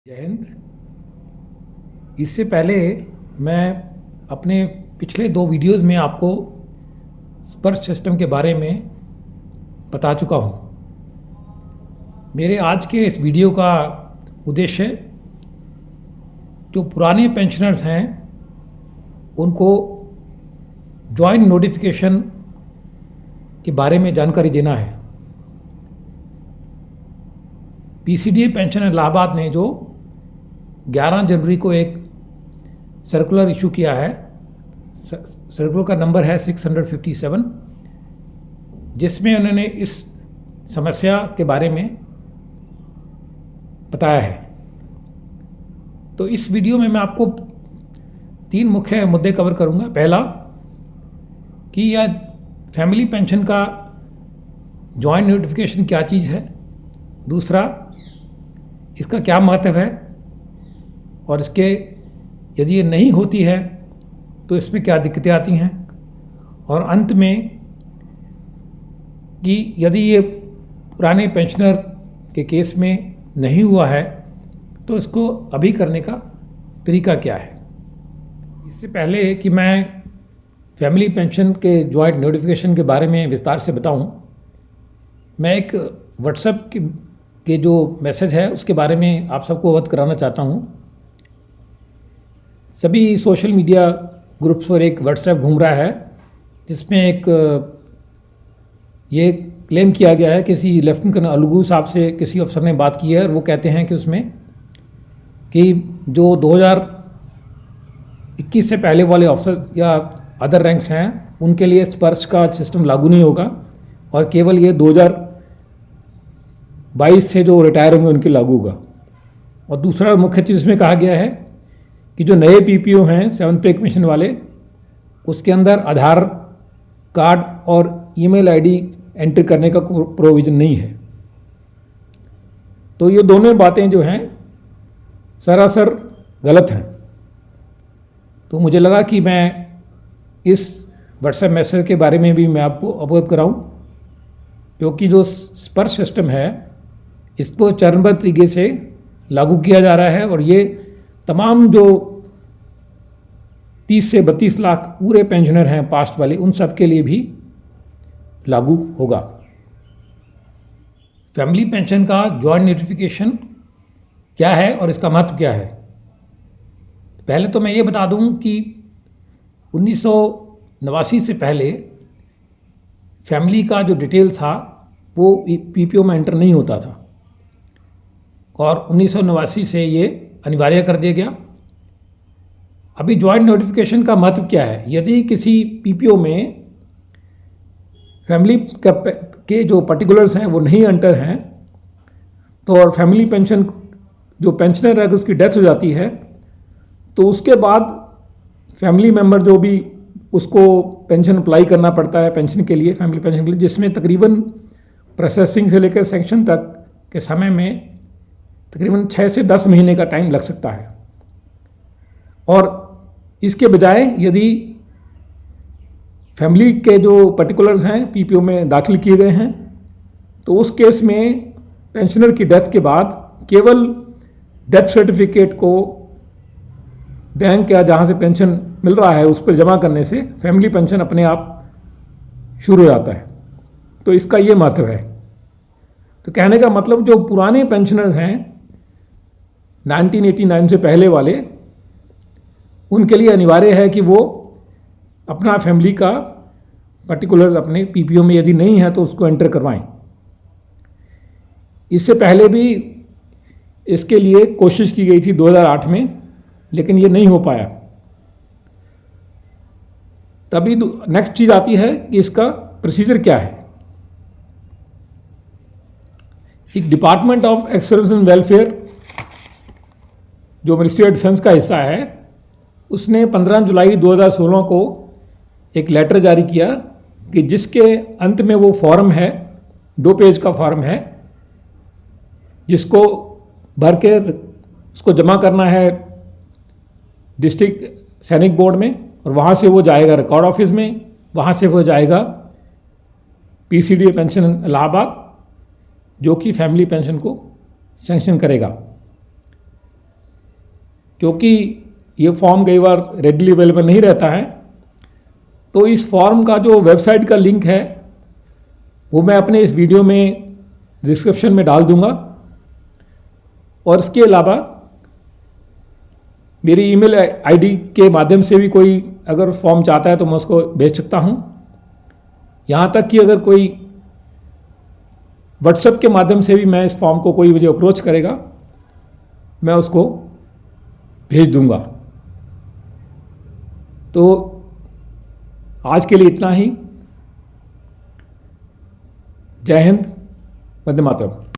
जय हिंद। इससे पहले मैं अपने पिछले 2 वीडियोस में आपको स्पर्श सिस्टम के बारे में बता चुका हूँ। मेरे आज के इस वीडियो का उद्देश्य जो पुराने पेंशनर्स हैं उनको जॉइंट नोटिफिकेशन के बारे में जानकारी देना है। पीसीडीए पेंशन इलाहाबाद ने जो 11 जनवरी को एक सर्कुलर इशू किया है, सर्कुलर का नंबर है 657, जिसमें उन्होंने इस समस्या के बारे में बताया है। तो इस वीडियो में मैं आपको 3 मुख्य मुद्दे कवर करूंगा। पहला कि यह फैमिली पेंशन का जॉइंट नोटिफिकेशन क्या चीज़ है, दूसरा इसका क्या महत्व है और इसके यदि ये नहीं होती है तो इसमें क्या दिक्कतें आती हैं, और अंत में कि यदि ये पुराने पेंशनर के केस में नहीं हुआ है तो इसको अभी करने का तरीका क्या है। इससे पहले कि मैं फैमिली पेंशन के जॉइंट नोटिफिकेशन के बारे में विस्तार से बताऊं, मैं एक व्हाट्सएप के जो मैसेज है उसके बारे में आप सबको अवगत कराना चाहता हूं। सभी सोशल मीडिया ग्रुप्स पर एक व्हाट्सएप घूम रहा है जिसमें एक ये क्लेम किया गया है, किसी लेफ्टिनेंट कर्नल अलुगू साहब से किसी अफसर ने बात की है और वो कहते हैं कि उसमें कि जो 2021 से पहले वाले ऑफिसर या अदर रैंक्स हैं उनके लिए स्पर्श का सिस्टम लागू नहीं होगा और केवल ये 2022 से जो रिटायर होंगे उनके लागू होगा। और दूसरा मुख्य चीज़ इसमें कहा गया है कि जो नए पीपीओ हैं 7th पे कमीशन वाले, उसके अंदर आधार कार्ड और ईमेल आईडी एंटर करने का प्रोविज़न नहीं है। तो ये दोनों बातें जो हैं सरासर गलत हैं। तो मुझे लगा कि मैं इस व्हाट्सएप मैसेज के बारे में भी मैं आपको अवगत कराऊं, क्योंकि जो स्पर्श सिस्टम है इसको चरणबद्ध तरीके से लागू किया जा रहा है और ये तमाम जो 30 से 32 लाख पूरे पेंशनर हैं पास्ट वाले, उन सब के लिए भी लागू होगा। फैमिली पेंशन का जॉइंट नोटिफिकेशन क्या है और इसका महत्व क्या है। पहले तो मैं ये बता दूं कि 1989 से पहले फैमिली का जो डिटेल था वो पीपीओ में एंटर नहीं होता था और 1989 से ये अनिवार्य कर दिया गया। अभी जॉइंट नोटिफिकेशन का महत्व क्या है। यदि किसी पीपीओ में फैमिली के जो पर्टिकुलर्स हैं वो नहीं एंटर हैं तो और फैमिली पेंशन जो पेंशनर है तो उसकी डेथ हो जाती है, तो उसके बाद फैमिली मेम्बर जो भी उसको पेंशन अप्लाई करना पड़ता है पेंशन के लिए, फैमिली पेंशन के लिए, जिसमें तकरीबन प्रोसेसिंग से लेकर सैंक्शन तक के समय में तकरीबन 6 से 10 महीने का टाइम लग सकता है। और इसके बजाय यदि फैमिली के जो पर्टिकुलर्स हैं पीपीओ में दाखिल किए गए हैं तो उस केस में पेंशनर की डेथ के बाद केवल डेथ सर्टिफिकेट को बैंक या जहाँ से पेंशन मिल रहा है उस पर जमा करने से फैमिली पेंशन अपने आप शुरू हो जाता है। तो इसका ये महत्व है। तो कहने का मतलब जो पुराने पेंशनर्स हैं 1989 से पहले वाले, उनके लिए अनिवार्य है कि वो अपना फैमिली का पर्टिकुलर अपने पीपीओ में यदि नहीं है तो उसको एंटर करवाएं। इससे पहले भी इसके लिए कोशिश की गई थी 2008 में, लेकिन ये नहीं हो पाया। तभी नेक्स्ट चीज़ आती है कि इसका प्रोसीजर क्या है। एक department of ex-service and welfare जो मिनिस्ट्री ऑफ डिफेंस का हिस्सा है, उसने 15 जुलाई 2016 को एक लेटर जारी किया कि जिसके अंत में वो फॉर्म है, 2 पेज का फॉर्म है, जिसको भर के उसको जमा करना है डिस्ट्रिक्ट सैनिक बोर्ड में और वहाँ से वो जाएगा रिकॉर्ड ऑफिस में, वहाँ से वो जाएगा पीसीडीए पेंशन इलाहाबाद जो कि फैमिली पेंशन को सैंक्शन करेगा। क्योंकि ये फॉर्म कई बार रेडली अवेलेबल नहीं रहता है, तो इस फॉर्म का जो वेबसाइट का लिंक है वो मैं अपने इस वीडियो में डिस्क्रिप्शन में डाल दूंगा। और इसके अलावा मेरी ईमेल आईडी के माध्यम से भी कोई अगर फॉर्म चाहता है तो मैं उसको भेज सकता हूँ। यहाँ तक कि अगर कोई व्हाट्सएप के माध्यम से भी मैं इस फॉर्म को कोई मुझे अप्रोच करेगा, मैं उसको भेज दूंगा। तो आज के लिए इतना ही। जय हिंद, वंदे मातरम।